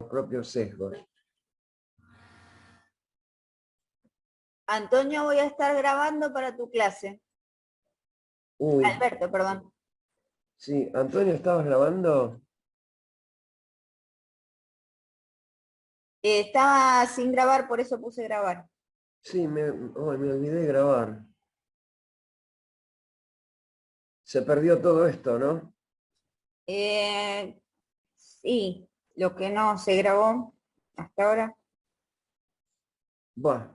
propios sesgos. Antonio, voy a estar grabando para tu clase. Uy, Alberto, perdón. sí, Antonio, ¿estabas grabando? Estaba sin grabar, por eso puse grabar. Sí, me olvidé de grabar. Se perdió todo esto, ¿no? Sí, lo que no se grabó hasta ahora. Buah,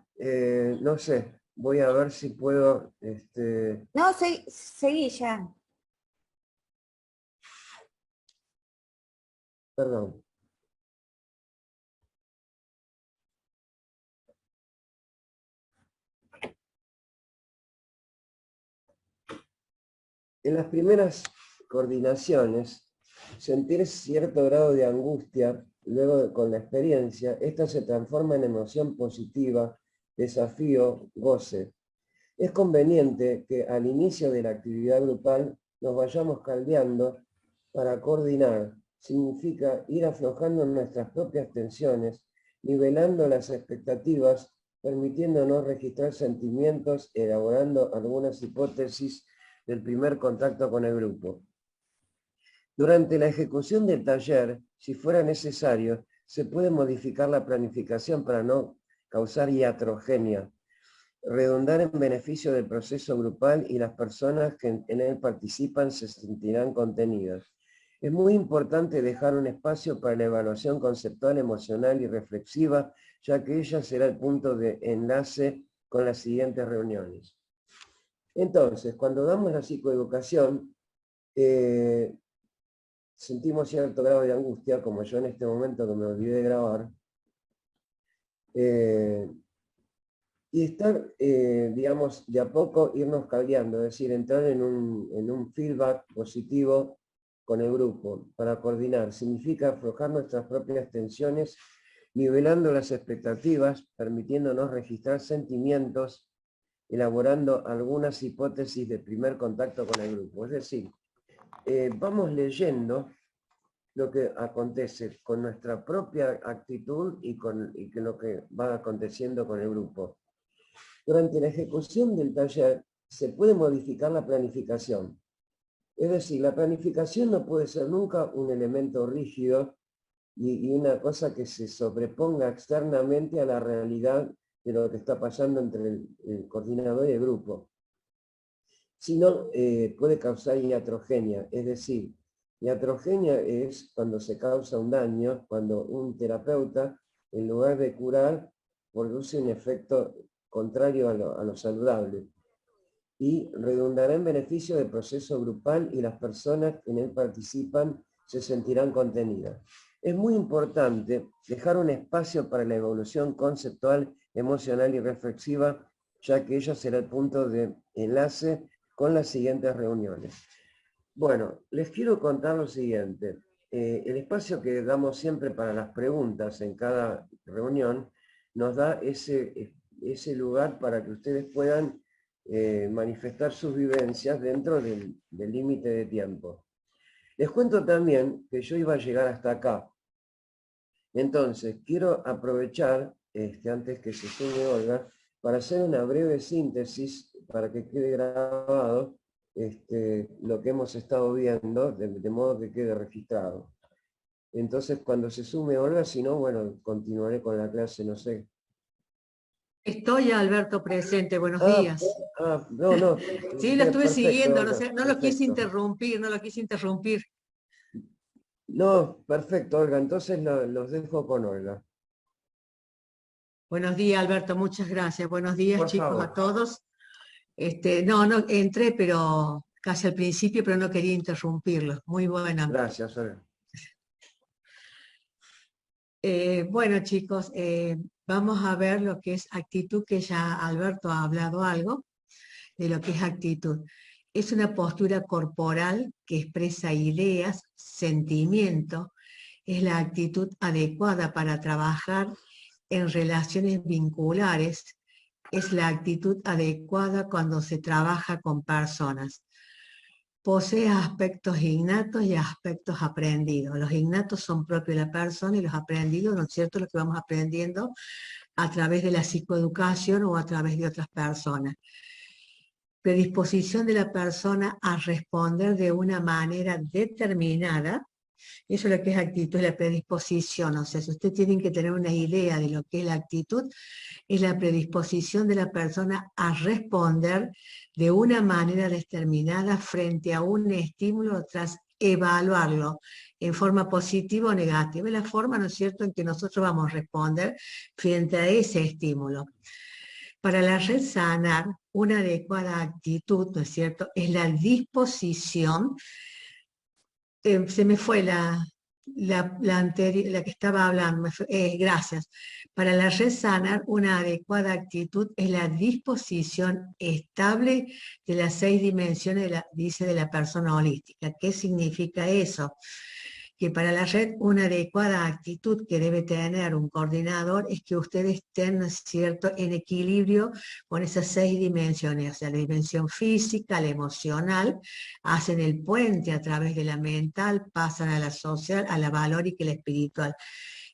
no sé, voy a ver si puedo, No, seguí ya. perdón. En las primeras coordinaciones, sentir cierto grado de angustia, luego con la experiencia, esta se transforma en emoción positiva, desafío, goce. Es conveniente que al inicio de la actividad grupal nos vayamos caldeando para coordinar. Significa ir aflojando nuestras propias tensiones, nivelando las expectativas, permitiéndonos registrar sentimientos, elaborando algunas hipótesis del primer contacto con el grupo. Durante la ejecución del taller, si fuera necesario, se puede modificar la planificación para no causar iatrogenia, redundar en beneficio del proceso grupal y las personas que en él participan se sentirán contenidas. Es muy importante dejar un espacio para la evaluación conceptual, emocional y reflexiva, ya que ella será el punto de enlace con las siguientes reuniones. Entonces, cuando damos la psicoeducación, sentimos cierto grado de angustia, como yo en este momento que me olvidé de grabar, y estar, digamos, de a poco irnos caldeando, es decir, entrar en un feedback positivo con el grupo para coordinar. Significa aflojar nuestras propias tensiones, nivelando las expectativas, permitiéndonos registrar sentimientos, elaborando algunas hipótesis de primer contacto con el grupo. Es decir, vamos leyendo lo que acontece con nuestra propia actitud y con lo que va aconteciendo con el grupo. Durante la ejecución del taller se puede modificar la planificación. Es decir, la planificación no puede ser nunca un elemento rígido y una cosa que se sobreponga externamente a la realidad de lo que está pasando entre el coordinador y el grupo. Sino puede causar iatrogenia, es decir, iatrogenia es cuando se causa un daño, cuando un terapeuta, en lugar de curar, produce un efecto contrario a lo saludable y redundará en beneficio del proceso grupal y las personas que en él participan se sentirán contenidas. Es muy importante dejar un espacio para la evolución conceptual, emocional y reflexiva, ya que ella será el punto de enlace con las siguientes reuniones. Bueno, les quiero contar lo siguiente. El espacio que damos siempre para las preguntas en cada reunión nos da ese lugar para que ustedes puedan manifestar sus vivencias dentro del límite de tiempo. Les cuento también que yo iba a llegar hasta acá. Entonces, quiero aprovechar, antes que se sume Olga, para hacer una breve síntesis para que quede grabado lo que hemos estado viendo, de modo que quede registrado. Entonces, cuando se sume Olga, si no, bueno, continuaré con la clase, no sé. Estoy, Alberto, presente. Buenos días. No. Sí, lo estuve Perfecto, siguiendo, Olga, no lo quise perfecto. interrumpir. No, perfecto, Olga. Entonces los dejo con Olga. Buenos días, Alberto, muchas gracias. Buenos días, Por chicos, favor. a todos. No, entré, pero casi al principio, pero no quería interrumpirlos. Muy buena. Gracias, Olga. Bueno, chicos, vamos a ver lo que es actitud, que ya Alberto ha hablado algo de lo que es actitud. Es una postura corporal que expresa ideas, sentimientos, es la actitud adecuada para trabajar en relaciones vinculares, es la actitud adecuada cuando se trabaja con personas. posee aspectos innatos y aspectos aprendidos. Los innatos son propios de la persona y los aprendidos, ¿no es cierto?, lo que vamos aprendiendo a través de la psicoeducación o a través de otras personas. Predisposición de la persona a responder de una manera determinada. Eso es lo que es actitud, la predisposición. O sea, si ustedes tienen que tener una idea de lo que es la actitud, es la predisposición de la persona a responder de una manera determinada frente a un estímulo tras evaluarlo en forma positiva o negativa. Es la forma, ¿no es cierto?, en que nosotros vamos a responder frente a ese estímulo. Para la red Sanar, una adecuada actitud, ¿no es cierto?, es la disposición. Se me fue la anterior, la que estaba hablando, gracias. Para la red Sanar, una adecuada actitud es la disposición estable de las 6 dimensiones, dice, de la persona holística. ¿Qué significa eso? Que para la red una adecuada actitud que debe tener un coordinador es que ustedes estén, ¿no es cierto?, en equilibrio con esas 6 dimensiones, o sea, la dimensión física, la emocional, hacen el puente a través de la mental, pasan a la social, a la valórica y la espiritual.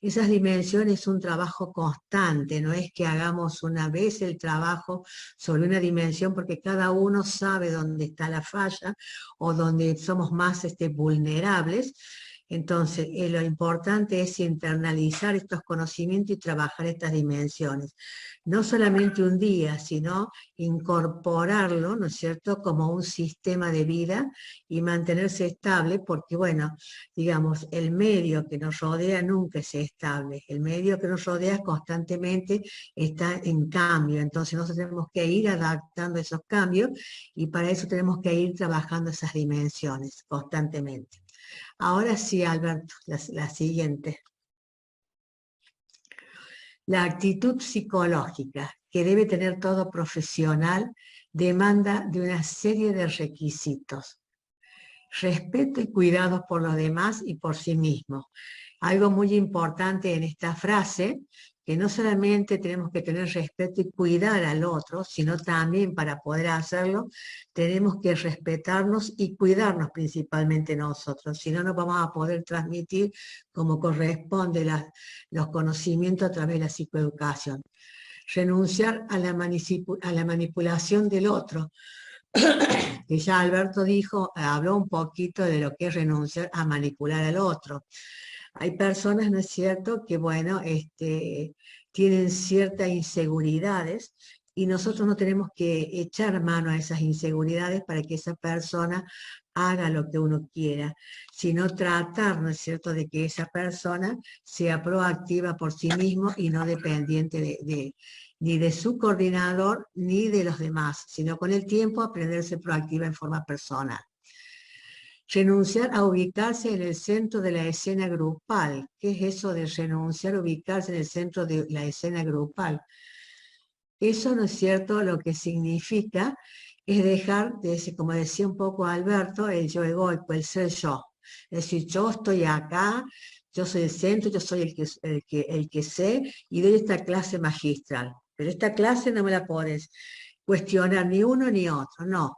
Esas dimensiones es un trabajo constante, no es que hagamos una vez el trabajo sobre una dimensión porque cada uno sabe dónde está la falla o dónde somos más vulnerables. Entonces, lo importante es internalizar estos conocimientos y trabajar estas dimensiones. No solamente un día, sino incorporarlo, ¿no es cierto?, como un sistema de vida y mantenerse estable, porque, bueno, digamos, el medio que nos rodea nunca es estable. El medio que nos rodea constantemente está en cambio. Entonces, nosotros tenemos que ir adaptando esos cambios y para eso tenemos que ir trabajando esas dimensiones constantemente. Ahora sí, Alberto, la siguiente. La actitud psicológica que debe tener todo profesional demanda de una serie de requisitos. Respeto y cuidado por los demás y por sí mismo. Algo muy importante en esta frase, que no solamente tenemos que tener respeto y cuidar al otro, sino también para poder hacerlo, tenemos que respetarnos y cuidarnos principalmente nosotros, si no, no vamos a poder transmitir como corresponde los conocimientos a través de la psicoeducación. Renunciar a la manipulación del otro, que ya Alberto habló un poquito de lo que es renunciar a manipular al otro. Hay personas, ¿no es cierto?, que, bueno, tienen ciertas inseguridades y nosotros no tenemos que echar mano a esas inseguridades para que esa persona haga lo que uno quiera, sino tratar, ¿no es cierto?, de que esa persona sea proactiva por sí mismo y no dependiente ni de su coordinador ni de los demás, sino con el tiempo aprender a ser proactiva en forma personal. Renunciar a ubicarse en el centro de la escena grupal. ¿Qué es eso de renunciar a ubicarse en el centro de la escena grupal? Eso, ¿no es cierto?, lo que significa es dejar de, como decía un poco Alberto, el yo egoico, el ser yo. Es decir, yo estoy acá, yo soy el centro, yo soy el que sé y doy esta clase magistral. Pero esta clase no me la podés cuestionar ni uno ni otro, no.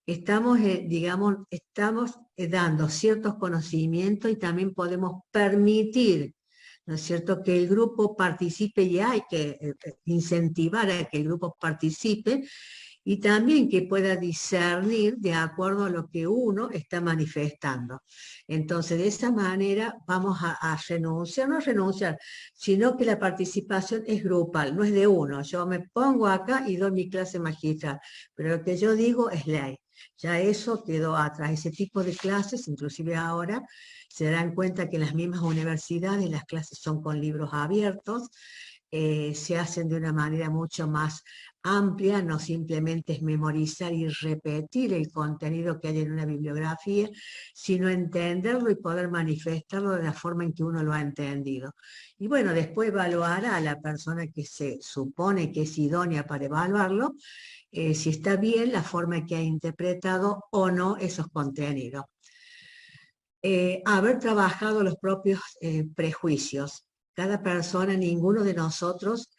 Estamos, dando ciertos conocimientos y también podemos permitir, ¿no es cierto?, que el grupo participe y hay que incentivar a que el grupo participe y también que pueda discernir de acuerdo a lo que uno está manifestando. Entonces, de esa manera vamos a renunciar, no renunciar, sino que la participación es grupal, no es de uno. Yo me pongo acá y doy mi clase magistral, pero lo que yo digo es ley. Ya eso quedó atrás. Ese tipo de clases, inclusive ahora, se dan cuenta que en las mismas universidades las clases son con libros abiertos, se hacen de una manera mucho más amplia, no simplemente es memorizar y repetir el contenido que hay en una bibliografía, sino entenderlo y poder manifestarlo de la forma en que uno lo ha entendido. Y bueno, después evaluará a la persona que se supone que es idónea para evaluarlo, si está bien la forma en que ha interpretado o no esos contenidos. Haber trabajado los propios prejuicios. Cada persona, ninguno de nosotros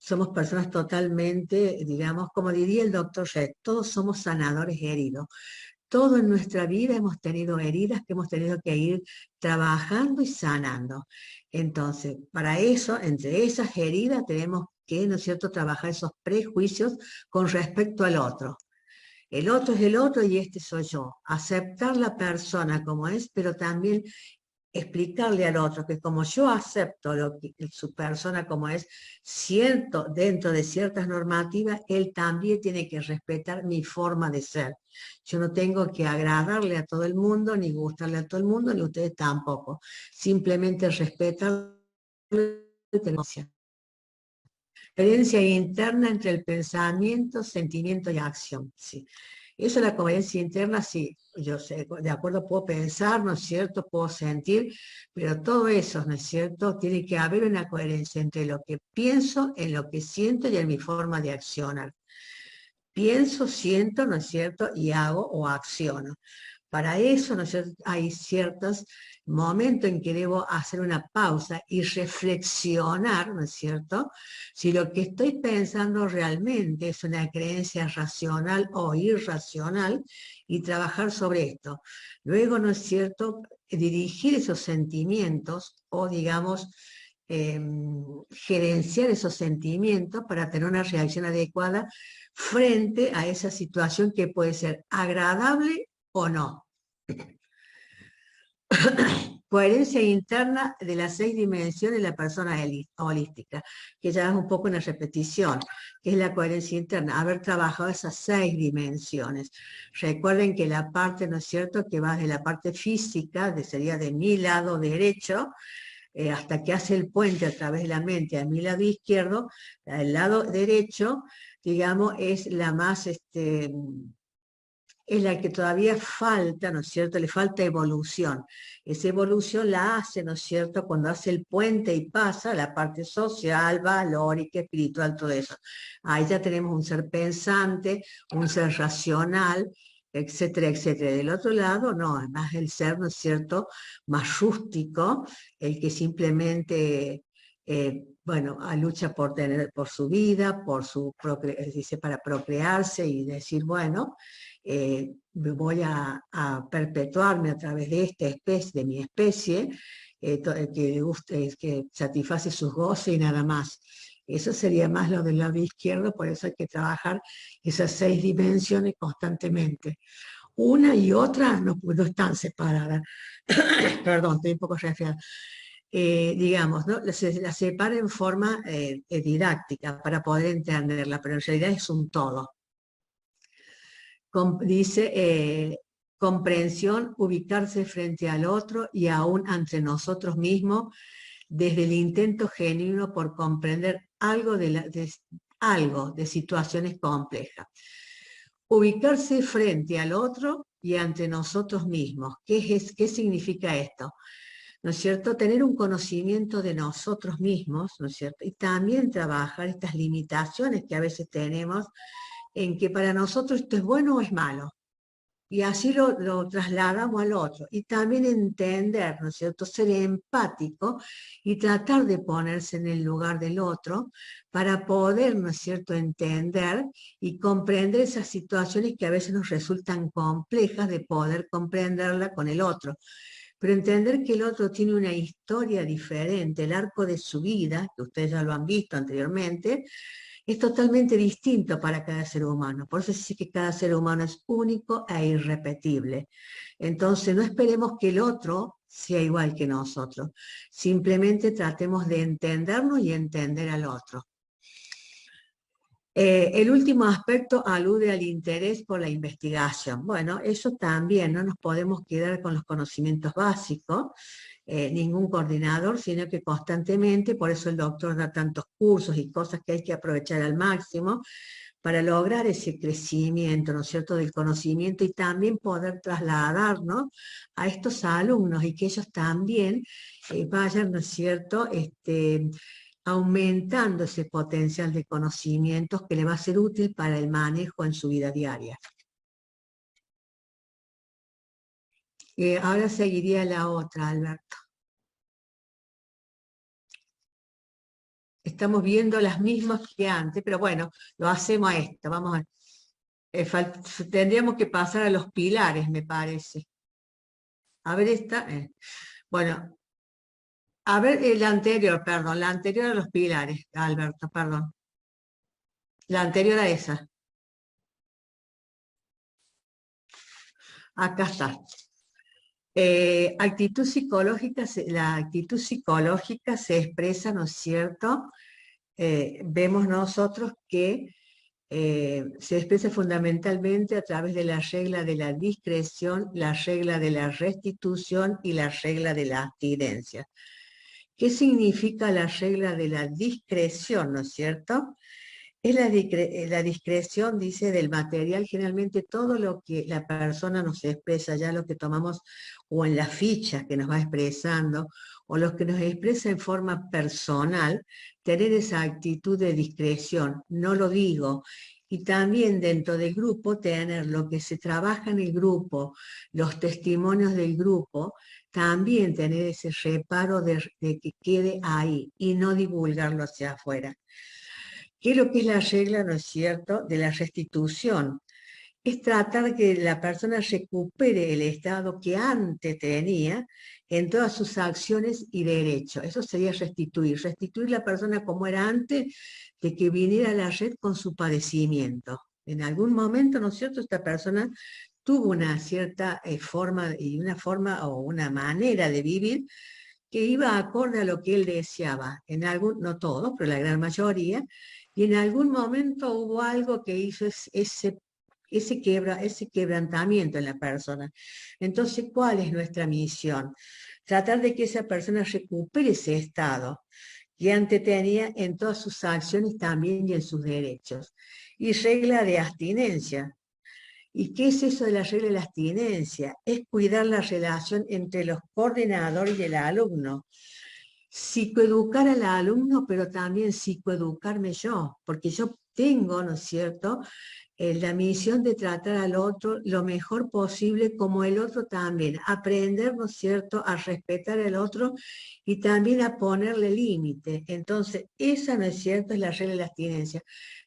somos personas totalmente, digamos, como diría el doctor Red, todos somos sanadores heridos. Todo en nuestra vida hemos tenido heridas que hemos tenido que ir trabajando y sanando. Entonces, para eso, entre esas heridas tenemos que, ¿no es cierto?, trabajar esos prejuicios con respecto al otro. El otro es el otro y este soy yo. Aceptar la persona como es, pero también explicarle al otro que como yo acepto su persona como es, siento dentro de ciertas normativas, él también tiene que respetar mi forma de ser. Yo no tengo que agradarle a todo el mundo, ni gustarle a todo el mundo, ni ustedes tampoco. Simplemente respetar la coherencia interna entre el pensamiento, sentimiento y acción. Sí. Eso es la coherencia interna, sí, yo sé, de acuerdo, puedo pensar, ¿no es cierto? Puedo sentir, pero todo eso, ¿no es cierto? Tiene que haber una coherencia entre lo que pienso, en lo que siento y en mi forma de accionar. Pienso, siento, ¿no es cierto? Y hago o acciono. Para eso, ¿no es cierto?, hay ciertos momentos en que debo hacer una pausa y reflexionar, ¿no es cierto?, si lo que estoy pensando realmente es una creencia racional o irracional y trabajar sobre esto. Luego, ¿no es cierto?, dirigir esos sentimientos o, digamos, gerenciar esos sentimientos para tener una reacción adecuada frente a esa situación que puede ser agradable o no. Coherencia interna de las 6 dimensiones de la persona holística, que ya es un poco una repetición, que es la coherencia interna, haber trabajado esas 6 dimensiones. Recuerden que la parte, ¿no es cierto?, que va de la parte física, sería de mi lado derecho, hasta que hace el puente a través de la mente a mi lado izquierdo, el lado derecho, digamos, es la más... es la que todavía falta, ¿no es cierto? Le falta evolución. Esa evolución la hace, ¿no es cierto?, cuando hace el puente y pasa la parte social, valórica, espiritual, todo eso. Ahí ya tenemos un ser pensante, un ser racional, etcétera, etcétera. Del otro lado, no, es más el ser, ¿no es cierto?, más rústico, el que simplemente... bueno, lucha por su vida, dice, para procrearse y decir, bueno, voy a perpetuarme a través de esta especie, de mi especie, que satisface sus goces y nada más. Eso sería más lo del lado izquierdo, por eso hay que trabajar esas 6 dimensiones constantemente. Una y otra no están separadas. Perdón, estoy un poco resfriada. Digamos, ¿no? La separa en forma didáctica para poder entenderla, pero en realidad es un todo. Dice, comprensión, ubicarse frente al otro y aún ante nosotros mismos, desde el intento genuino por comprender algo de situaciones complejas. Ubicarse frente al otro y ante nosotros mismos. ¿Qué significa esto? ¿No es cierto? Tener un conocimiento de nosotros mismos, ¿no es cierto? Y también trabajar estas limitaciones que a veces tenemos en que para nosotros esto es bueno o es malo. Y así lo trasladamos al otro. Y también entender, ¿no es cierto?, ser empático y tratar de ponerse en el lugar del otro para poder, ¿no es cierto?, entender y comprender esas situaciones que a veces nos resultan complejas de poder comprenderla con el otro. Pero entender que el otro tiene una historia diferente, el arco de su vida, que ustedes ya lo han visto anteriormente, es totalmente distinto para cada ser humano. Por eso se dice que cada ser humano es único e irrepetible. Entonces no esperemos que el otro sea igual que nosotros. Simplemente tratemos de entendernos y entender al otro. El último aspecto alude al interés por la investigación. Bueno, eso también, no nos podemos quedar con los conocimientos básicos, ningún coordinador, sino que constantemente, por eso el doctor da tantos cursos y cosas que hay que aprovechar al máximo para lograr ese crecimiento, ¿no es cierto?, del conocimiento y también poder trasladarnos a estos alumnos y que ellos también vayan, ¿no es cierto?, aumentando ese potencial de conocimientos que le va a ser útil para el manejo en su vida diaria. Ahora seguiría la otra, Alberto. estamos viendo las mismas que antes, pero bueno, lo hacemos a esto. Vamos a, tendríamos que pasar a los pilares, me parece. A ver esta. Bueno, a ver la anterior, perdón, la anterior a los pilares, Alberto, perdón. La anterior a esa. Acá está. Actitud psicológica, la actitud psicológica se expresa, ¿no es cierto? Vemos nosotros que se expresa fundamentalmente a través de la regla de la discreción, la regla de la restitución y la regla de la abstinencia. ¿Qué significa la regla de la discreción, no es cierto? Es la discreción, dice, del material, generalmente todo lo que la persona nos expresa, ya lo que tomamos o en las fichas que nos va expresando, o lo que nos expresa en forma personal, tener esa actitud de discreción, no lo digo. Y también dentro del grupo tener lo que se trabaja en el grupo, los testimonios del grupo, también tener ese reparo de que quede ahí y no divulgarlo hacia afuera. ¿Qué es lo que es la regla, no es cierto?, de la restitución? Es tratar de que la persona recupere el estado que antes tenía en todas sus acciones y derechos. Eso sería restituir. Restituir la persona como era antes de que viniera a la red con su padecimiento. En algún momento, ¿no es cierto?, esta persona tuvo una cierta forma y una forma o una manera de vivir que iba acorde a lo que él deseaba. En algún, no todos, pero la gran mayoría, y en algún momento hubo algo que hizo ese quebrantamiento en la persona. Entonces, ¿cuál es nuestra misión? Tratar de que esa persona recupere ese estado que antes tenía en todas sus acciones también y en sus derechos. Y regla de abstinencia. ¿Y qué es eso de la regla de la abstinencia? Es cuidar la relación entre los coordinadores y el alumno. Psicoeducar al alumno, pero también psicoeducarme yo, porque yo tengo, ¿no es cierto?, la misión de tratar al otro lo mejor posible, como el otro también, aprender, ¿no es cierto?, a respetar al otro y también a ponerle límite. Entonces, esa, ¿no es cierto?, es la regla de la abstinencia.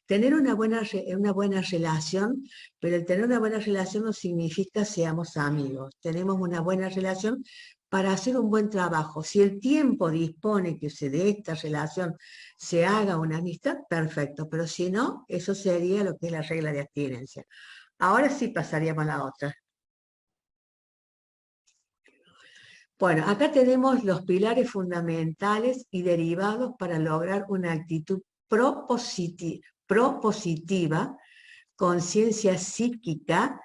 Tener una buena relación, pero el tener una buena relación no significa seamos amigos. Tenemos una buena relación para hacer un buen trabajo. Si el tiempo dispone que de esta relación se haga una amistad, perfecto, pero si no, eso sería lo que es la regla de abstinencia. Ahora sí pasaríamos a la otra. Bueno, acá tenemos los pilares fundamentales y derivados para lograr una actitud propositiva, conciencia psíquica,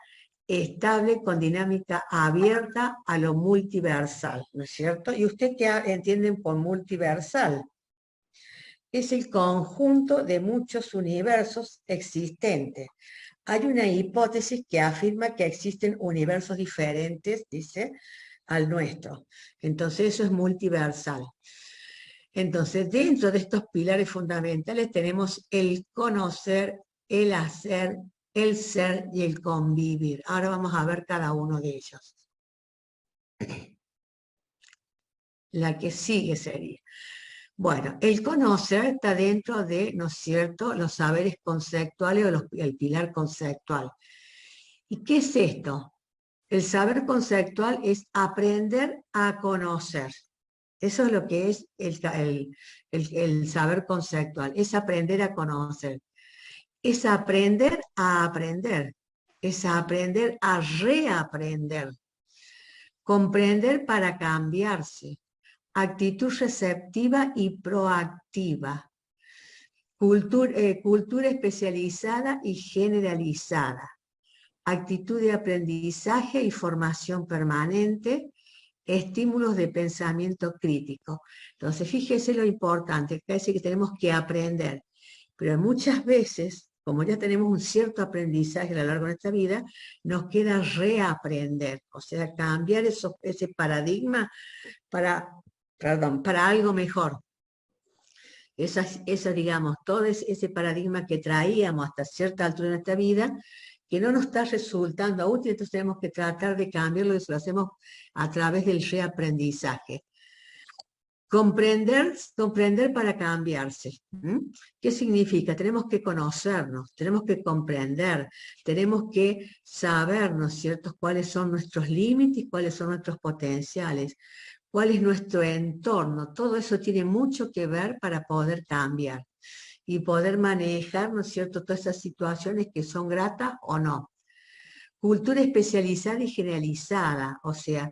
estable con dinámica abierta a lo multiversal, ¿no es cierto? ¿Y usted qué entienden por multiversal? Es el conjunto de muchos universos existentes. Hay una hipótesis que afirma que existen universos diferentes, dice, al nuestro. Entonces eso es multiversal. Entonces, dentro de estos pilares fundamentales tenemos el conocer, el hacer, el ser y el convivir. Ahora vamos a ver cada uno de ellos. La que sigue sería. Bueno, el conocer está dentro de, ¿no es cierto?, los saberes conceptuales o el pilar conceptual. ¿Y qué es esto? El saber conceptual es aprender a conocer. Eso es lo que es el saber conceptual, es aprender a conocer. Es aprender a aprender, es aprender a reaprender, comprender para cambiarse, actitud receptiva y proactiva, cultura especializada y generalizada, actitud de aprendizaje y formación permanente, estímulos de pensamiento crítico. Entonces, fíjese lo importante, que dice que tenemos que aprender, pero muchas veces, como ya tenemos un cierto aprendizaje a lo largo de nuestra vida, nos queda reaprender, o sea, cambiar ese paradigma para algo mejor. Digamos, todo ese paradigma que traíamos hasta cierta altura de nuestra vida, que no nos está resultando útil, entonces tenemos que tratar de cambiarlo y eso lo hacemos a través del reaprendizaje. Comprender para cambiarse. ¿Qué significa? Tenemos que conocernos, tenemos que comprender, tenemos que saber, ¿no es cierto?, cuáles son nuestros límites, cuáles son nuestros potenciales, cuál es nuestro entorno. Todo eso tiene mucho que ver para poder cambiar y poder manejar, ¿no es cierto?, todas esas situaciones que son gratas o no. Cultura especializada y generalizada, o sea,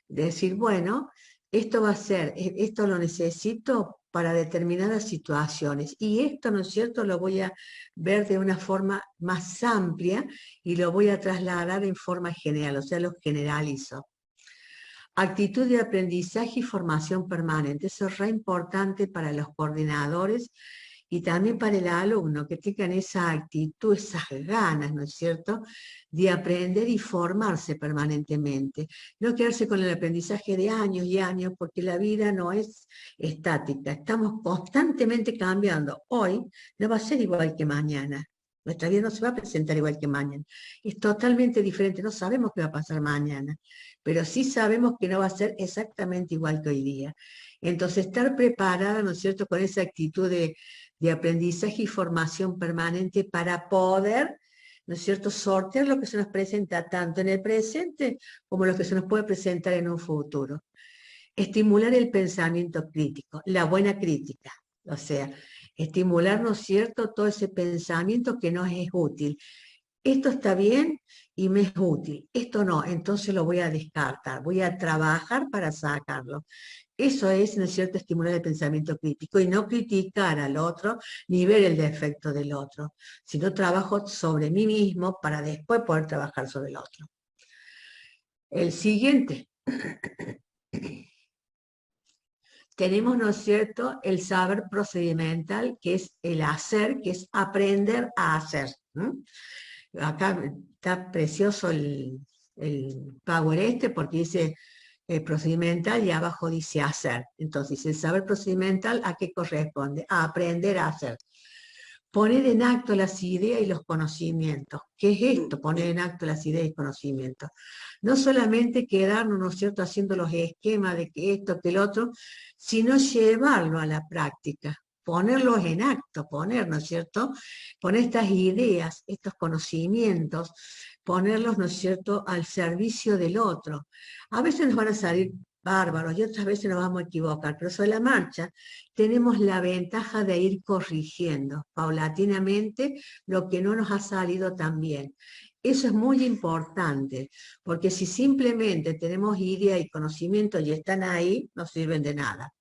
decir, bueno, esto va a ser, esto lo necesito para determinadas situaciones y esto, ¿no es cierto?, lo voy a ver de una forma más amplia y lo voy a trasladar en forma general, o sea, lo generalizo. Actitud de aprendizaje y formación permanente, eso es re importante para los coordinadores y también para el alumno, que tengan esa actitud, esas ganas, ¿no es cierto?, de aprender y formarse permanentemente. No quedarse con el aprendizaje de años y años, porque la vida no es estática, estamos constantemente cambiando. Hoy no va a ser igual que mañana. Nuestra vida no se va a presentar igual que mañana. Es totalmente diferente, no sabemos qué va a pasar mañana, pero sí sabemos que no va a ser exactamente igual que hoy día. Entonces, estar preparada, ¿no es cierto?, con esa actitud de aprendizaje y formación permanente para poder, ¿no es cierto?, sortear lo que se nos presenta tanto en el presente como lo que se nos puede presentar en un futuro. Estimular el pensamiento crítico, la buena crítica, o sea, estimular, ¿no es cierto?, todo ese pensamiento que nos es útil. Esto está bien y me es útil, esto no, entonces lo voy a descartar, voy a trabajar para sacarlo. Eso es, ¿no es cierto?, estimular el pensamiento crítico y no criticar al otro ni ver el defecto del otro, sino trabajo sobre mí mismo para después poder trabajar sobre el otro. El siguiente. Tenemos, ¿no es cierto?, el saber procedimental, que es el hacer, que es aprender a hacer. Acá está precioso el Power porque dice procedimental y abajo dice hacer. Entonces, el saber procedimental, ¿a qué corresponde? A aprender a hacer. Poner en acto las ideas y los conocimientos. ¿Qué es esto? Poner en acto las ideas y conocimientos. No solamente quedarnos, ¿no es cierto?, haciendo los esquemas de que esto, que el otro, sino llevarlo a la práctica, ponerlos en acto, ¿no es cierto?, poner estas ideas, estos conocimientos, ponerlos, ¿no es cierto?, al servicio del otro. A veces nos van a salir bárbaros y otras veces nos vamos a equivocar, pero sobre la marcha tenemos la ventaja de ir corrigiendo paulatinamente lo que no nos ha salido tan bien. Eso es muy importante, porque si simplemente tenemos idea y conocimiento y están ahí, no sirven de nada.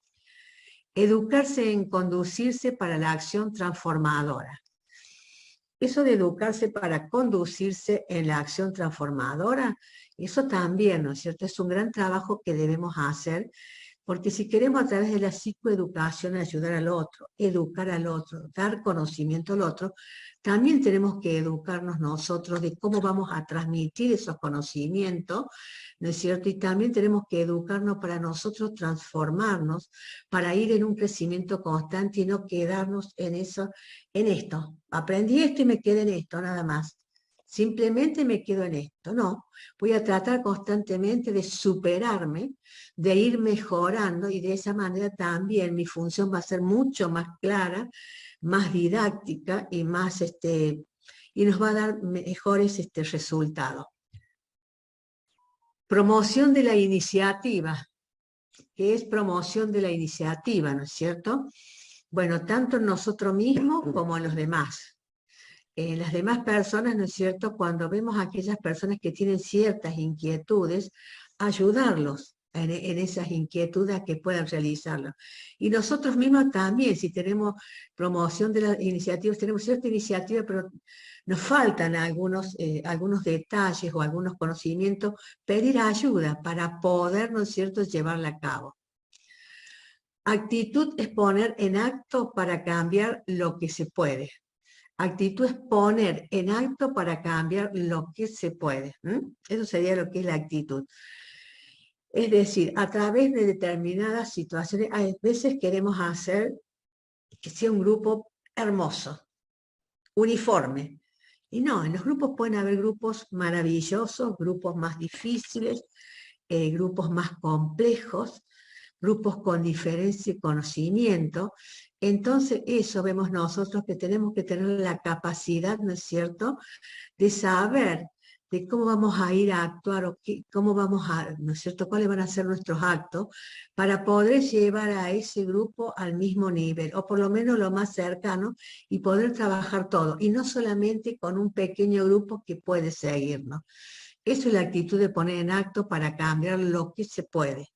Educarse en conducirse para la acción transformadora. Eso de educarse para conducirse en la acción transformadora, eso también, ¿no es cierto?, es un gran trabajo que debemos hacer, porque si queremos a través de la psicoeducación ayudar al otro, educar al otro, dar conocimiento al otro, también tenemos que educarnos nosotros de cómo vamos a transmitir esos conocimientos, ¿no es cierto? Y también tenemos que educarnos para nosotros transformarnos, para ir en un crecimiento constante y no quedarnos en eso, en esto. Aprendí esto y me quedé en esto, nada más. Simplemente me quedo en esto. No, voy a tratar constantemente de superarme, de ir mejorando y de esa manera también mi función va a ser mucho más clara, más didáctica y más y nos va a dar mejores resultados. Promoción de la iniciativa. ¿Qué es promoción de la iniciativa, no es cierto? Bueno, tanto en nosotros mismos como en los demás. Las demás personas, ¿no es cierto?, cuando vemos a aquellas personas que tienen ciertas inquietudes, ayudarlos en esas inquietudes a que puedan realizarlo. Y nosotros mismos también, si tenemos promoción de las iniciativas, tenemos cierta iniciativa, pero nos faltan algunos detalles o algunos conocimientos, pedir ayuda para poder, ¿no es cierto?, llevarla a cabo. Actitud es poner en acto para cambiar lo que se puede. Actitud es poner en acto para cambiar lo que se puede. Eso sería lo que es la actitud. Es decir, a través de determinadas situaciones, a veces queremos hacer que sea un grupo hermoso, uniforme. Y no, en los grupos pueden haber grupos maravillosos, grupos más difíciles, grupos más complejos, grupos con diferencia y conocimiento, entonces eso vemos nosotros que tenemos que tener la capacidad, ¿no es cierto?, de saber de cómo vamos a ir a actuar o cómo vamos a, ¿no es cierto?, cuáles van a ser nuestros actos para poder llevar a ese grupo al mismo nivel, o por lo menos lo más cercano, y poder trabajar todo, y no solamente con un pequeño grupo que puede seguirnos. Eso es la actitud de poner en acto para cambiar lo que se puede.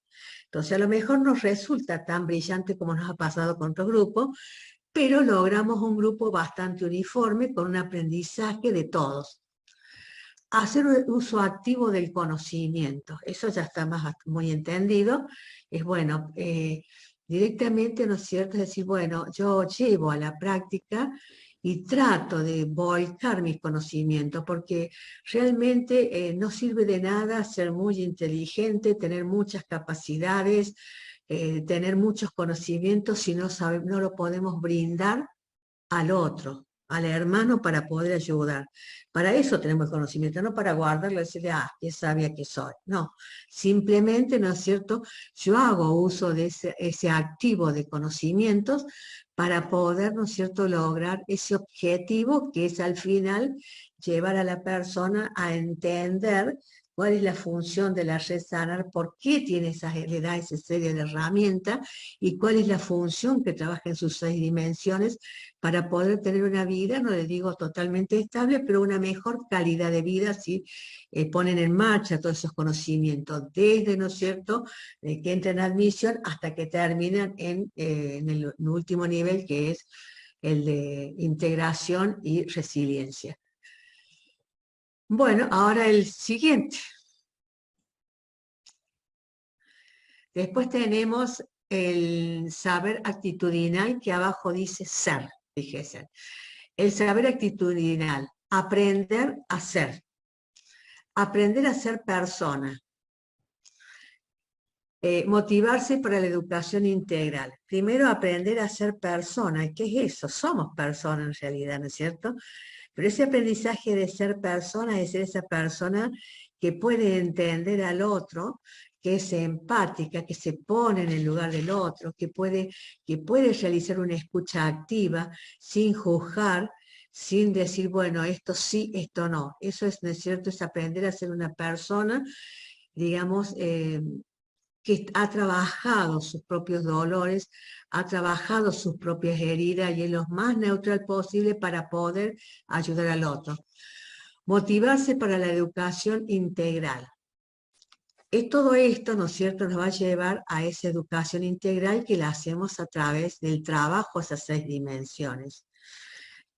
Entonces, a lo mejor no resulta tan brillante como nos ha pasado con otros grupos, pero logramos un grupo bastante uniforme con un aprendizaje de todos. Hacer uso activo del conocimiento, eso ya está muy entendido. Es bueno, directamente, ¿no es cierto?, es decir, bueno, yo llevo a la práctica y trato de volcar mis conocimientos, porque realmente no sirve de nada ser muy inteligente, tener muchas capacidades, tener muchos conocimientos si no lo podemos brindar al otro, al hermano, para poder ayudar. Para eso tenemos el conocimiento, no para guardarlo y decirle, qué sabia que soy. No, simplemente, ¿no es cierto?, yo hago uso de ese activo de conocimientos para poder, ¿no es cierto?, lograr ese objetivo que es al final llevar a la persona a entender cuál es la función de la red Sanar, por qué le da esa serie de herramientas y cuál es la función que trabaja en sus 6 dimensiones para poder tener una vida, no le digo totalmente estable, pero una mejor calidad de vida si ponen en marcha todos esos conocimientos, desde, ¿no es cierto?, que entran en admisión hasta que terminan en el último nivel, que es el de integración y resiliencia. Bueno, ahora el siguiente. Después tenemos el saber actitudinal, que abajo dice ser, fíjense. El saber actitudinal, aprender a ser. Aprender a ser persona. Motivarse para la educación integral. Primero, aprender a ser persona. ¿Qué es eso? Somos personas en realidad, ¿no es cierto? Pero ese aprendizaje de ser persona es ser esa persona que puede entender al otro, que es empática, que se pone en el lugar del otro, que puede realizar una escucha activa sin juzgar, sin decir, bueno, esto sí, esto no. Eso es, ¿no es cierto?, es aprender a ser una persona, digamos, que ha trabajado sus propios dolores, ha trabajado sus propias heridas y es lo más neutral posible para poder ayudar al otro. Motivarse para la educación integral. Todo esto, ¿no es cierto?, nos va a llevar a esa educación integral que la hacemos a través del trabajo, esas 6 dimensiones.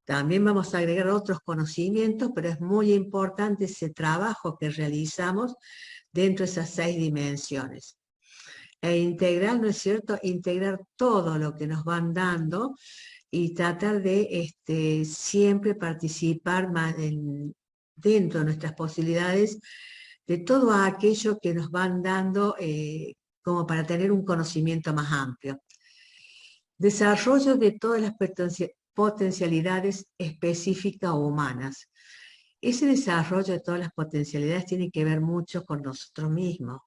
También vamos a agregar otros conocimientos, pero es muy importante ese trabajo que realizamos dentro de esas 6 dimensiones. E integral, ¿no es cierto?, integrar todo lo que nos van dando y tratar de siempre participar dentro de nuestras posibilidades de todo aquello que nos van dando como para tener un conocimiento más amplio. Desarrollo de todas las potencialidades específicas o humanas. Ese desarrollo de todas las potencialidades tiene que ver mucho con nosotros mismos.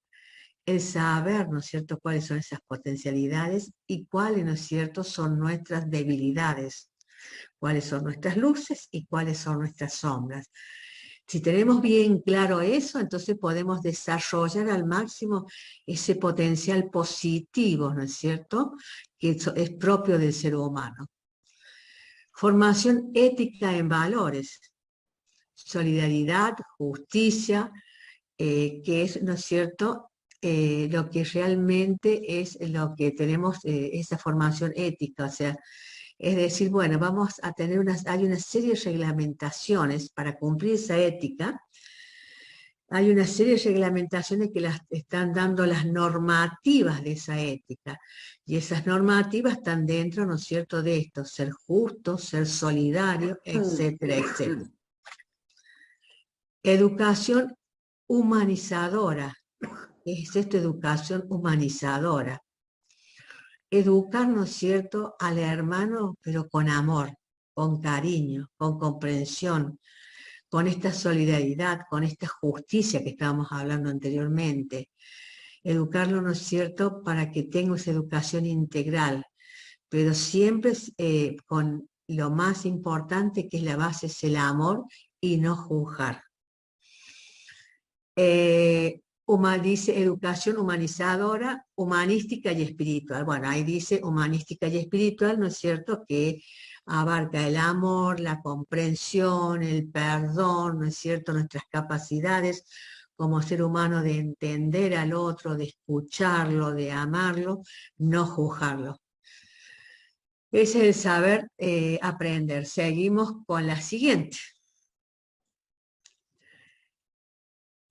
El saber, ¿no es cierto?, cuáles son esas potencialidades y cuáles, ¿no es cierto?, son nuestras debilidades, cuáles son nuestras luces y cuáles son nuestras sombras. Si tenemos bien claro eso, entonces podemos desarrollar al máximo ese potencial positivo, ¿no es cierto?, que es propio del ser humano. Formación ética en valores, solidaridad, justicia, que es, ¿no es cierto?, lo que realmente es lo que tenemos, esa formación ética, o sea, es decir, bueno, vamos a tener hay una serie de reglamentaciones para cumplir esa ética, hay una serie de reglamentaciones que las están dando las normativas de esa ética, y esas normativas están dentro, ¿no es cierto?, de esto, ser justo, ser solidario, etcétera, etcétera. Educación humanizadora. Es esta educación humanizadora. Educar, ¿no es cierto?, al hermano, pero con amor, con cariño, con comprensión, con esta solidaridad, con esta justicia que estábamos hablando anteriormente. educarlo, ¿no es cierto?, para que tenga esa educación integral, pero siempre con lo más importante, que es la base, es el amor y no juzgar. Dice educación humanizadora, humanística y espiritual. Bueno, ahí dice humanística y espiritual, ¿no es cierto?, que abarca el amor, la comprensión, el perdón, ¿no es cierto?, nuestras capacidades como ser humano de entender al otro, de escucharlo, de amarlo, no juzgarlo. Ese es el saber aprender. Seguimos con la siguiente.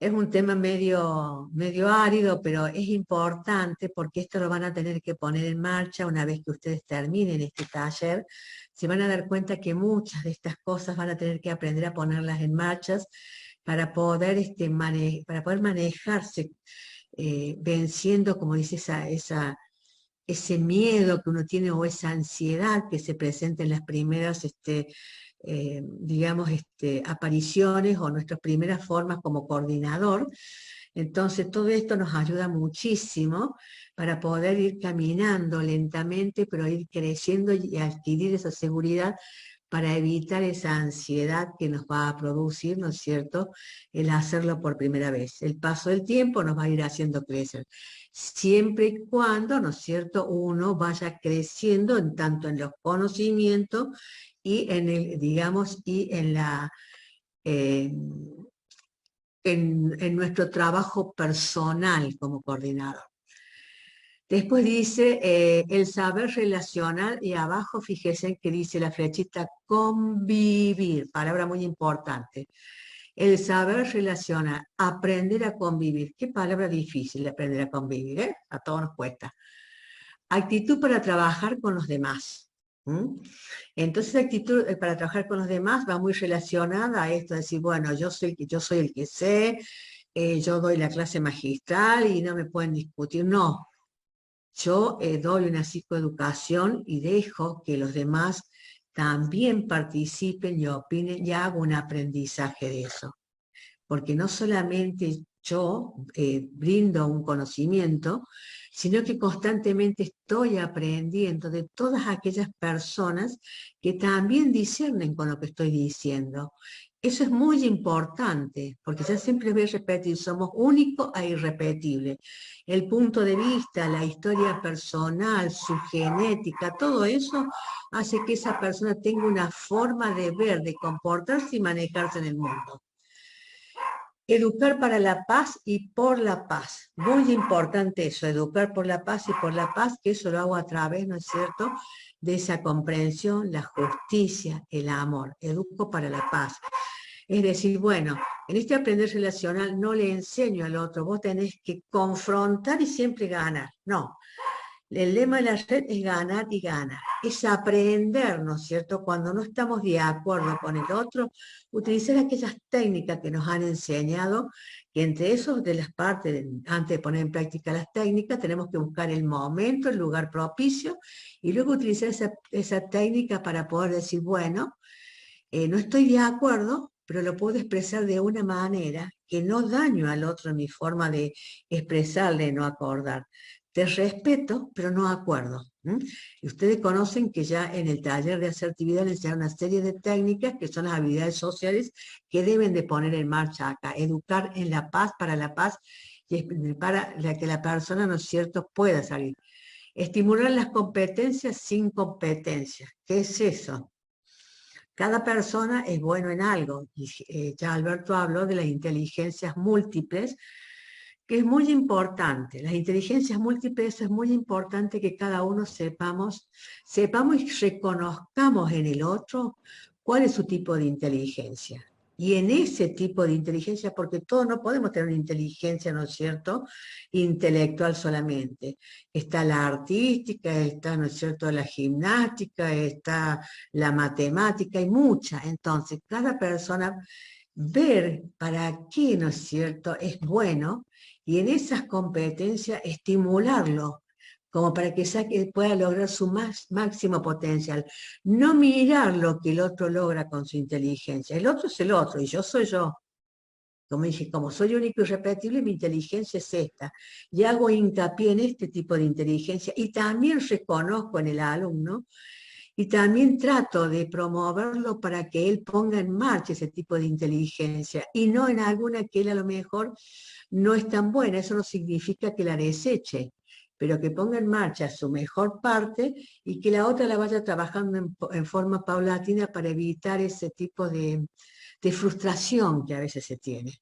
Es un tema medio árido, pero es importante porque esto lo van a tener que poner en marcha una vez que ustedes terminen este taller. Se van a dar cuenta que muchas de estas cosas van a tener que aprender a ponerlas en marcha para poder, para poder manejarse, venciendo, como dice, ese miedo que uno tiene o esa ansiedad que se presenta en las primeras digamos, apariciones o nuestras primeras formas como coordinador. Entonces, todo esto nos ayuda muchísimo para poder ir caminando lentamente, pero ir creciendo y adquirir esa seguridad para evitar esa ansiedad que nos va a producir, ¿no es cierto?, el hacerlo por primera vez. El paso del tiempo nos va a ir haciendo crecer, siempre y cuando, ¿no es cierto?, uno vaya creciendo tanto en los conocimientos y en el, digamos, y en la en nuestro trabajo personal como coordinador. Después dice el saber relacional, y abajo fíjense que dice la flechita convivir, palabra muy importante. El saber relacionar, aprender a convivir. Qué palabra difícil de aprender a convivir, ¿eh? A todos nos cuesta. Actitud para trabajar con los demás. Entonces, actitud para trabajar con los demás va muy relacionada a esto de decir, bueno, yo soy el que sé, yo doy la clase magistral y no me pueden discutir. No, yo doy una psicoeducación y dejo que los demás también participen y opinen y hago un aprendizaje de eso. Porque no solamente yo brindo un conocimiento, sino que constantemente estoy aprendiendo de todas aquellas personas que también disciernen con lo que estoy diciendo. Eso es muy importante, porque ya siempre voy a repetir, somos únicos e irrepetibles. El punto de vista, la historia personal, su genética, todo eso hace que esa persona tenga una forma de ver, de comportarse y manejarse en el mundo. Educar para la paz y por la paz. Muy importante eso, educar por la paz y por la paz, que eso lo hago a través, ¿no es cierto?, de esa comprensión, la justicia, el amor. Educo para la paz. Es decir, bueno, en este aprender relacional no le enseño al otro, vos tenés que confrontar y siempre ganar. No. El lema de la red es ganar y ganar. Es aprender, ¿no es cierto?, cuando no estamos de acuerdo con el otro, utilizar aquellas técnicas que nos han enseñado, que entre esos de las partes, antes de poner en práctica las técnicas, tenemos que buscar el momento, el lugar propicio, y luego utilizar esa técnica para poder decir, bueno, no estoy de acuerdo, pero lo puedo expresar de una manera que no daño al otro en mi forma de expresarle, no acordar. Te respeto, pero no acuerdo. Y ustedes conocen que ya en el taller de asertividad les enseñan una serie de técnicas que son las habilidades sociales que deben de poner en marcha acá. Educar en la paz, para la paz, y para que la persona, ¿no es cierto?, pueda salir. Estimular las competencias sin competencias. ¿Qué es eso? Cada persona es bueno en algo, y ya Alberto habló de las inteligencias múltiples, que es muy importante. Las inteligencias múltiples es muy importante que cada uno sepamos y reconozcamos en el otro cuál es su tipo de inteligencia. Y en ese tipo de inteligencia, porque todos no podemos tener una inteligencia, ¿no es cierto?, intelectual solamente. Está la artística, está, ¿no es cierto?, la gimnástica, está la matemática, hay mucha. Entonces, cada persona ver para qué, ¿no es cierto?, es bueno, y en esas competencias estimularlo, como para que pueda lograr su máximo potencial. No mirar lo que el otro logra con su inteligencia. El otro es el otro y yo soy yo. Como dije, como soy único y repetible, mi inteligencia es esta. Y hago hincapié en este tipo de inteligencia y también reconozco en el alumno y también trato de promoverlo para que él ponga en marcha ese tipo de inteligencia y no en alguna que él a lo mejor no es tan buena. Eso no significa que la deseche, pero que ponga en marcha su mejor parte y que la otra la vaya trabajando en forma paulatina para evitar ese tipo de frustración que a veces se tiene.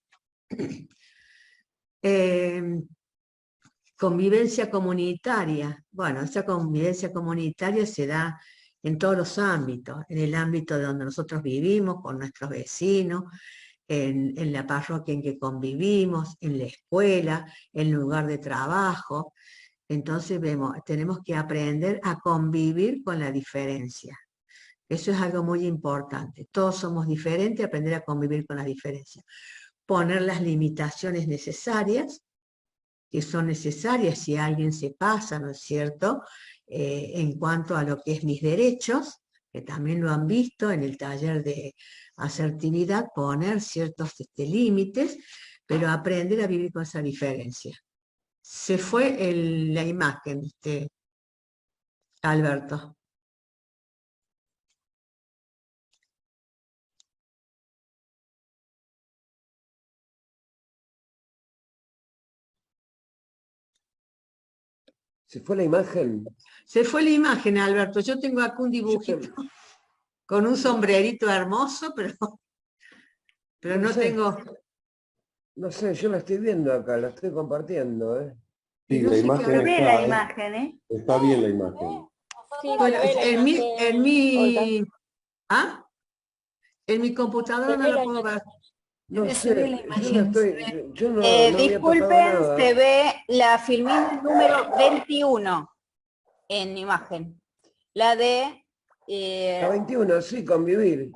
Convivencia comunitaria. Bueno, esa convivencia comunitaria se da en todos los ámbitos, en el ámbito de donde nosotros vivimos, con nuestros vecinos, en la parroquia en que convivimos, en la escuela, en el lugar de trabajo. Entonces tenemos que aprender a convivir con la diferencia. Eso es algo muy importante. Todos somos diferentes, aprender a convivir con las diferencias. Poner las limitaciones necesarias, que son necesarias si alguien se pasa, ¿no es cierto?, en cuanto a lo que es mis derechos, que también lo han visto en el taller de asertividad, poner ciertos límites, pero aprender a vivir con esa diferencia. Se fue la imagen, Alberto. ¿Se fue la imagen? Se fue la imagen, Alberto. Yo tengo acá un dibujito con un sombrerito hermoso, pero no tengo... No sé, yo la estoy viendo acá, la estoy compartiendo, ¿eh? Sí, no la sé qué imagen habrá- Ve está, la imagen, ¿eh? está bien la imagen. Sí, Bueno, se ve la en mi... Olga. ¿Ah? En mi computadora Se no ve la la puedo ver. No Se ve la sé, yo la imagen. estoy, yo no había tocado Disculpen, nada. se ve la filmina número 21 en imagen. La de La 21, sí, convivir.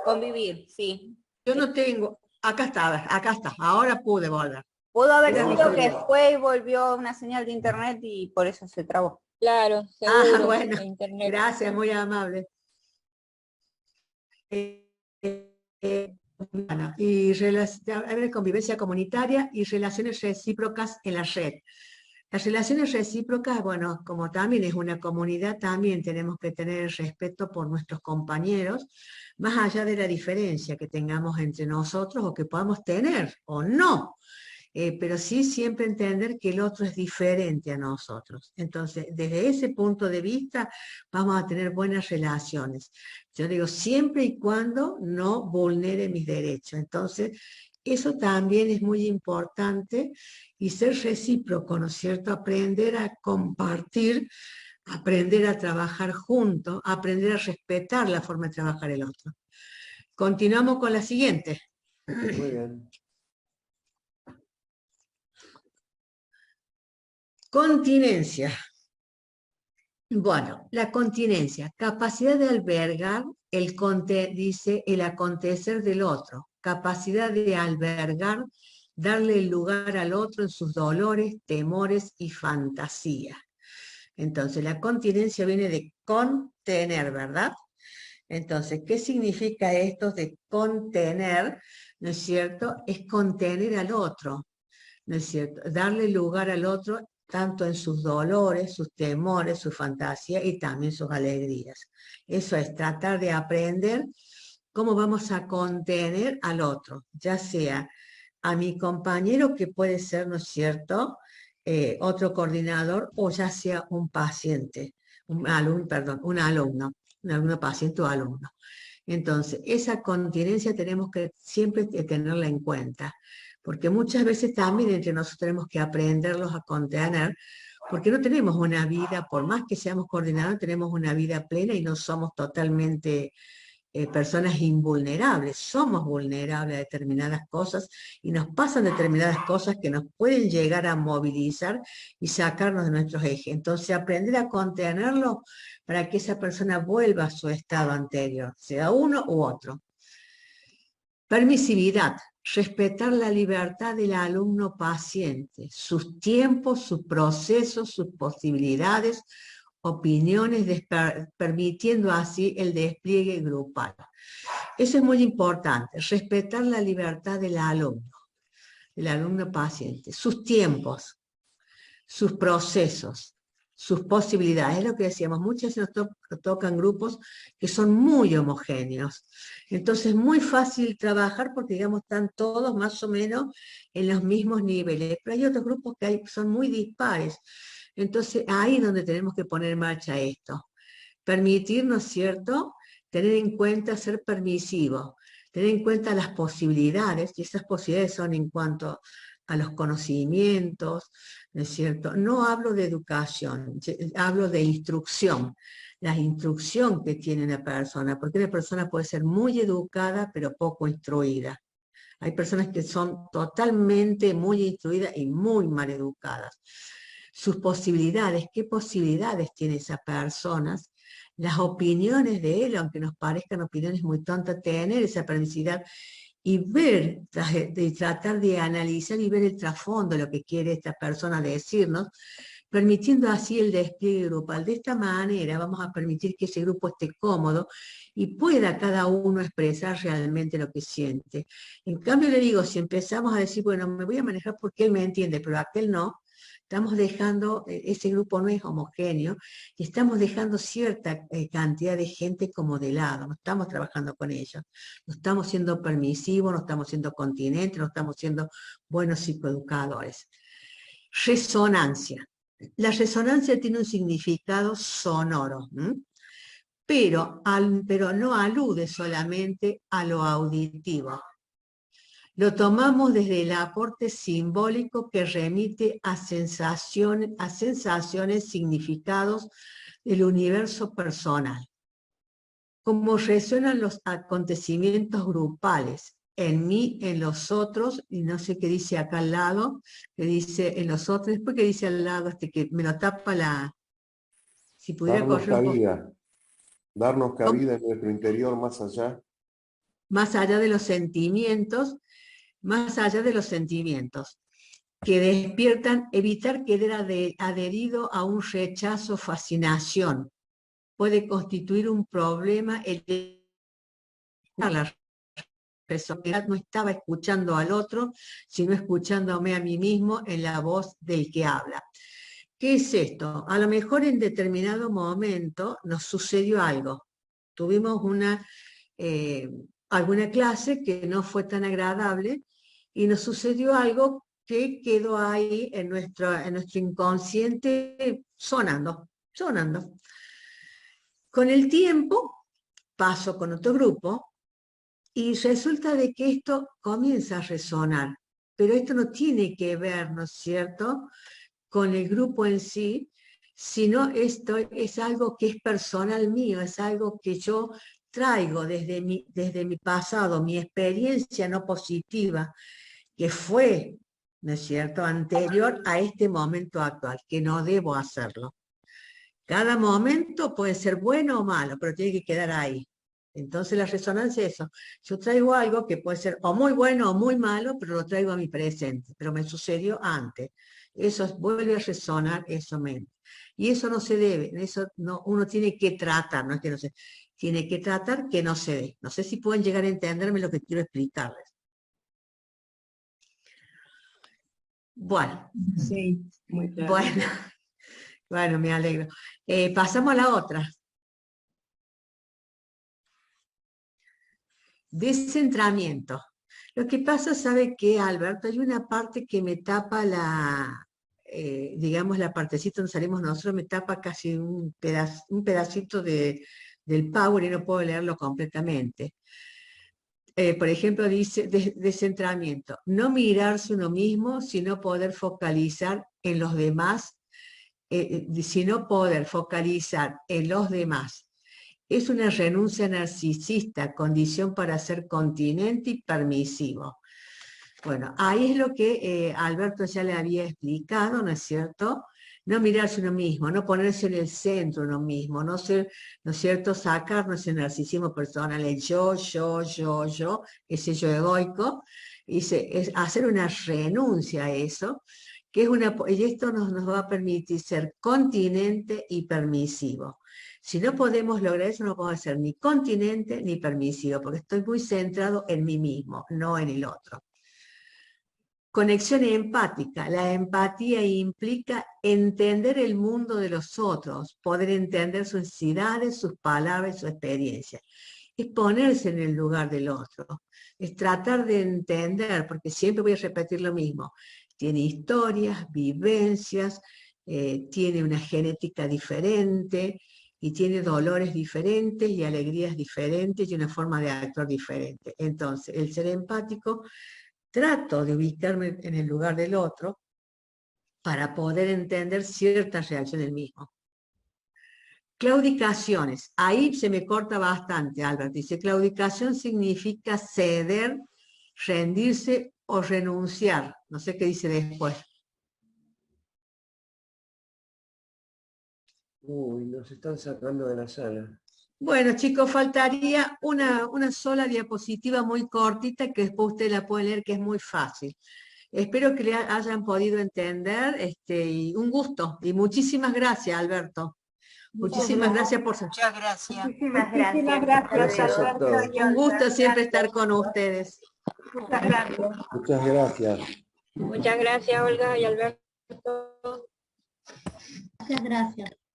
convivir, sí. Yo no tengo... Acá está. Ahora pude volver. Pudo haber Era Vamos sido a que ver. fue y volvió una señal de internet y por eso se trabó. Claro, seguro, Bueno, de internet. gracias, muy amable. Bueno, y convivencia comunitaria y relaciones recíprocas en la red. Las relaciones recíprocas, bueno, como también es una comunidad, también tenemos que tener el respeto por nuestros compañeros, más allá de la diferencia que tengamos entre nosotros o que podamos tener o no. Pero sí siempre entender que el otro es diferente a nosotros. Entonces, desde ese punto de vista, vamos a tener buenas relaciones. Yo digo, siempre y cuando no vulnere mis derechos. Entonces, eso también es muy importante y ser recíproco, ¿no es cierto? Aprender a compartir, aprender a trabajar juntos, aprender a respetar la forma de trabajar el otro. Continuamos con la siguiente. Muy bien. Continencia. Bueno, la continencia, capacidad de albergar dice el acontecer del otro, capacidad de albergar, darle lugar al otro en sus dolores, temores y fantasías. Entonces, la continencia viene de contener, ¿verdad? Entonces, ¿qué significa esto de contener? ¿No es cierto? Es contener al otro, ¿no es cierto? Darle lugar al otro tanto en sus dolores, sus temores, su fantasía y también sus alegrías. Eso es tratar de aprender cómo vamos a contener al otro, ya sea a mi compañero que puede ser, ¿no es cierto?, otro coordinador o ya sea un paciente, un alumno paciente o alumno. Entonces, esa continencia tenemos que siempre tenerla en cuenta, porque muchas veces también entre nosotros tenemos que aprenderlos a contener, porque no tenemos una vida, por más que seamos coordinadores, tenemos una vida plena y no somos totalmente personas invulnerables, somos vulnerables a determinadas cosas y nos pasan determinadas cosas que nos pueden llegar a movilizar y sacarnos de nuestros ejes. Entonces, aprender a contenerlo para que esa persona vuelva a su estado anterior, sea uno u otro. Permisividad, respetar la libertad del alumno paciente, sus tiempos, sus procesos, sus posibilidades, opiniones, permitiendo así el despliegue grupal. Eso es muy importante, respetar la libertad del alumno. el alumno paciente, sus tiempos, sus procesos, sus posibilidades. Es lo que decíamos, muchas veces nos tocan grupos que son muy homogéneos. Entonces es muy fácil trabajar porque, digamos, están todos más o menos en los mismos niveles. Pero hay otros grupos que son muy dispares. Entonces ahí es donde tenemos que poner en marcha esto. Permitirnos, ¿cierto?, tener en cuenta, ser permisivos, tener en cuenta las posibilidades, y esas posibilidades son en cuanto a los conocimientos, ¿no es cierto? No hablo de educación, hablo de instrucción, la instrucción que tiene una persona, porque una persona puede ser muy educada, pero poco instruida. Hay personas que son totalmente muy instruidas y muy mal educadas. Sus posibilidades, ¿qué posibilidades tiene esa persona? Las opiniones de él, aunque nos parezcan opiniones muy tontas, tener esa permisividad y ver, y tratar de analizar y ver el trasfondo, lo que quiere esta persona decirnos, permitiendo así el despliegue grupal. De esta manera vamos a permitir que ese grupo esté cómodo y pueda cada uno expresar realmente lo que siente. En cambio, le digo, si empezamos a decir, bueno, me voy a manejar porque él me entiende, pero aquel no, estamos dejando, ese grupo no es homogéneo, y estamos dejando cierta cantidad de gente como de lado, no estamos trabajando con ellos, no estamos siendo permisivos, no estamos siendo continentes, no estamos siendo buenos psicoeducadores. Resonancia. La resonancia tiene un significado sonoro, pero no alude solamente a lo auditivo. Lo tomamos desde el aporte simbólico que remite a sensaciones, significados del universo personal. Como resuenan los acontecimientos grupales, en mí, en los otros, y no sé qué dice acá al lado, que dice en los otros, después que dice al lado, que me lo tapa la... Si pudiera Darnos correr un poco. cabida. Darnos cabida en nuestro interior más allá. Más allá de los sentimientos, más allá de los sentimientos, que despiertan, evitar quedar adherido a un rechazo, fascinación. Puede constituir un problema la personalidad no estaba escuchando al otro, sino escuchándome a mí mismo en la voz del que habla. ¿Qué es esto? A lo mejor en determinado momento nos sucedió algo. Tuvimos alguna clase que no fue tan agradable y nos sucedió algo que quedó ahí en nuestro inconsciente sonando. Con el tiempo paso con otro grupo y resulta de que esto comienza a resonar, pero esto no tiene que ver, ¿no es cierto?, con el grupo en sí, sino esto es algo que es personal mío, es algo que yo traigo desde mi pasado, mi experiencia no positiva, que fue, ¿no es cierto?, anterior a este momento actual, que no debo hacerlo. Cada momento puede ser bueno o malo, pero tiene que quedar ahí. Entonces la resonancia es eso. Yo traigo algo que puede ser o muy bueno o muy malo, pero lo traigo a mi presente, pero me sucedió antes. Eso vuelve a resonar eso mente. Y eso no se debe, eso no, uno tiene que tratar, no es que no se, tiene que tratar que no se dé. No sé si pueden llegar a entenderme lo que quiero explicarles. Bueno. Sí, muy claro. Bueno, me alegro. Pasamos a la otra. Descentramiento. Lo que pasa, ¿sabe qué, Alberto? Hay una parte que me tapa digamos, la partecita donde salimos nosotros, me tapa casi un pedacito del Power y no puedo leerlo completamente. Por ejemplo, dice descentramiento. No mirarse uno mismo, sino poder focalizar en los demás, sino poder focalizar en los demás. Es una renuncia narcisista, condición para ser continente y permisivo. Bueno, ahí es lo que Alberto ya le había explicado, ¿no es cierto? No mirarse uno mismo, no ponerse en el centro uno mismo, no ser, ¿no es cierto?, sacarnos el narcisismo personal, el yo, ese yo egoico, es hacer una renuncia a eso, que es y esto nos va a permitir ser continente y permisivo. Si no podemos lograr eso, no podemos ser ni continente ni permisivo, porque estoy muy centrado en mí mismo, no en el otro. Conexión empática. La empatía implica entender el mundo de los otros, poder entender sus necesidades, sus palabras, su experiencia. Es ponerse en el lugar del otro, es tratar de entender, porque siempre voy a repetir lo mismo. Tiene historias, vivencias, tiene una genética diferente, y tiene dolores diferentes y alegrías diferentes y una forma de actuar diferente. Entonces, el ser empático, trato de ubicarme en el lugar del otro para poder entender ciertas reacciones del mismo. Claudicaciones. Ahí se me corta bastante, Albert. Dice, claudicación significa ceder, rendirse o renunciar. No sé qué dice después. Uy, nos están sacando de la sala. Bueno, chicos, faltaría una sola diapositiva muy cortita que después ustedes la pueden leer, que es muy fácil. Espero que le hayan podido entender, y un gusto. Y muchísimas gracias, Alberto. Muchísimas gracias por su... Muchas gracias. Muchísimas gracias. Gracias a todos. Un gusto siempre estar con ustedes. Muchas gracias. Muchas gracias. Muchas gracias, Olga y Alberto. Muchas gracias.